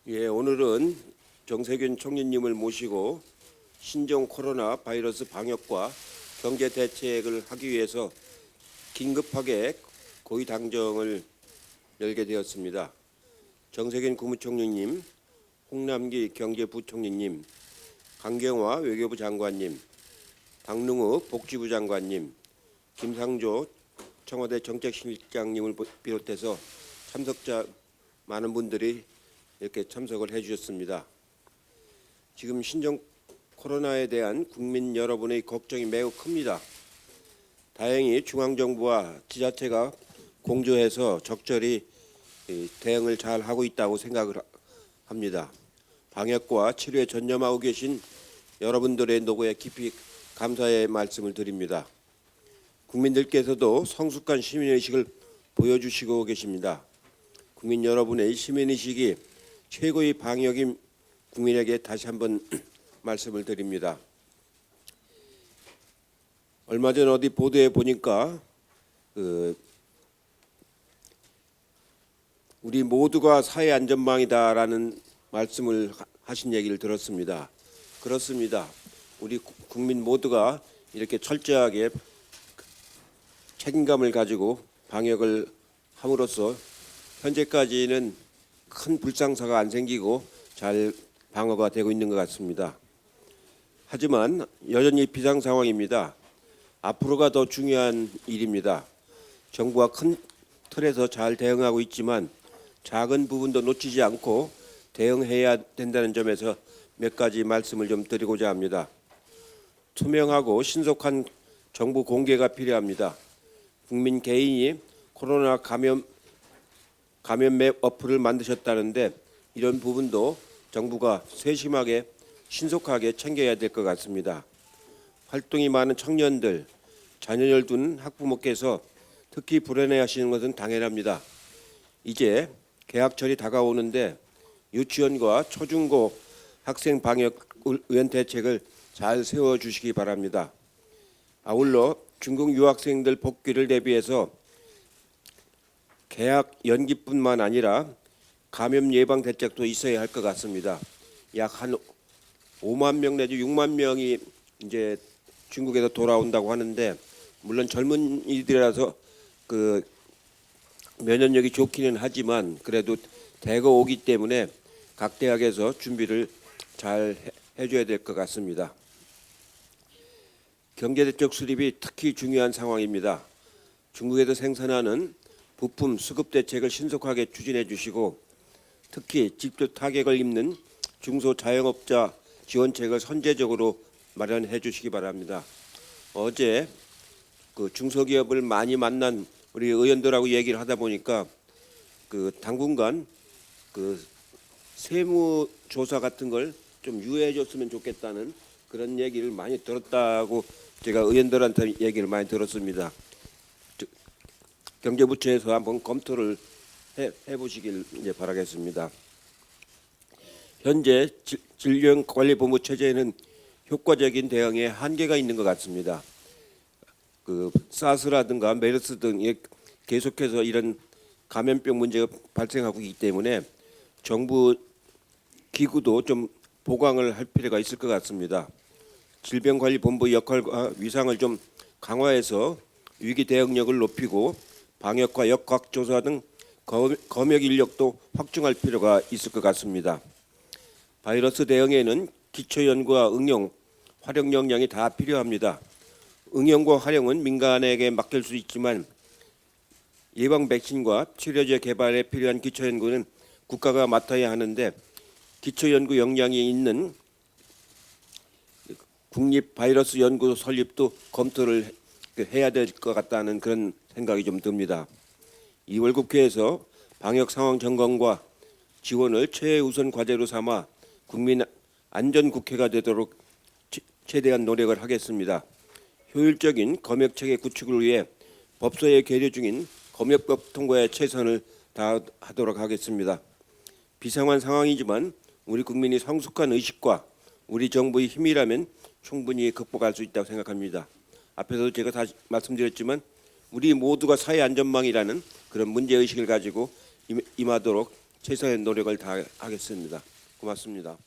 예, 오늘은 정세균 총리님을 모시고 신종 코로나 바이러스 방역과 경제 대책을 하기 위해서 긴급하게 고위 당정을 열게 되었습니다. 정세균 국무총리님, 홍남기 경제부총리님, 강경화 외교부 장관님, 박능우 복지부 장관님, 김상조 청와대 정책실장님을 비롯해서 참석자 많은 분들이 이렇게 참석을 해주셨습니다. 지금 신종 코로나에 대한 국민 여러분의 걱정이 매우 큽니다. 다행히 중앙정부와 지자체가 공조해서 적절히 대응을 잘 하고 있다고 생각을 합니다. 방역과 치료에 전념하고 계신 여러분들의 노고에 깊이 감사의 말씀을 드립니다. 국민들께서도 성숙한 시민의식을 보여주시고 계십니다. 국민 여러분의 시민의식이 최고의 방역인 국민에게 다시 한번 말씀을 드립니다. 얼마 전 어디 보도에 보니까 우리 모두가 사회 안전망이다라는 말씀을 하신 얘기를 들었습니다. 그렇습니다. 우리 국민 모두가 이렇게 철저하게 책임감을 가지고 방역을 함으로써 현재까지는 큰 불상사가 안 생기고 잘 방어가 되고 있는 것 같습니다. 하지만 여전히 비상 상황입니다. 앞으로가 더 중요한 일입니다. 정부가 큰 틀에서 잘 대응하고 있지만 작은 부분도 놓치지 않고 대응해야 된다는 점에서 몇 가지 말씀을 좀 드리고자 합니다. 투명하고 신속한 정보 공개가 필요합니다. 국민 개인이 코로나 감염맵 어플을 만드셨다는데 이런 부분도 정부가 세심하게 신속하게 챙겨야 될 것 같습니다. 활동이 많은 청년들, 자녀를 둔 학부모께서 특히 불안해하시는 것은 당연합니다. 이제 개학철이 다가오는데 유치원과 초중고 학생 방역 의원 대책을 잘 세워주시기 바랍니다. 아울러 중국 유학생들 복귀를 대비해서 개학 연기뿐만 아니라 감염 예방 대책도 있어야 할 것 같습니다. 약 한 5만 명 내지 6만 명이 이제 중국에서 돌아온다고 하는데 물론 젊은이들이라서 그 면역력이 좋기는 하지만 그래도 대거 오기 때문에 각 대학에서 준비를 잘 해줘야 될 것 같습니다. 경제대책 수립이 특히 중요한 상황입니다. 중국에서 생산하는 부품 수급 대책을 신속하게 추진해 주시고 특히 직접 타격을 입는 중소자영업자 지원책을 선제적으로 마련해 주시기 바랍니다. 어제 그 중소기업을 많이 만난 우리 의원들하고 얘기를 하다 보니까 당분간 세무조사 같은 걸 좀 유예해 줬으면 좋겠다는 그런 얘기를 많이 들었다고 제가 의원들한테 얘기를 많이 들었습니다. 경제부처에서 한번 검토를 해보시길 이제 바라겠습니다. 현재 질병관리본부 체제에는 효과적인 대응에 한계가 있는 것 같습니다. 사스라든가 메르스 등에 계속해서 이런 감염병 문제가 발생하고 있기 때문에 정부 기구도 좀 보강을 할 필요가 있을 것 같습니다. 질병관리본부 역할과 위상을 좀 강화해서 위기 대응력을 높이고 방역과 역학조사 등 검역 인력도 확충할 필요가 있을 것 같습니다. 바이러스 대응에는 기초연구와 응용, 활용 역량이 다 필요합니다. 응용과 활용은 민간에게 맡길 수 있지만 예방 백신과 치료제 개발에 필요한 기초연구는 국가가 맡아야 하는데 기초연구 역량이 있는 국립바이러스연구소 설립도 검토를 해야 될 것 같다는 그런 생각이 좀 듭니다. 2월 국회에서 방역 상황 점검과 지원을 최우선 과제로 삼아 국민 안전 국회가 되도록 최대한 노력을 하겠습니다. 효율적인 검역 체계 구축을 위해 법사위에 계류 중인 검역법 통과에 최선을 다하도록 하겠습니다. 비상한 상황이지만 우리 국민이 성숙한 의식과 우리 정부의 힘이라면 충분히 극복할 수 있다고 생각합니다. 앞에서도 제가 다시 말씀드렸지만 우리 모두가 사회 안전망이라는 그런 문제의식을 가지고 임하도록 최선의 노력을 다하겠습니다. 고맙습니다.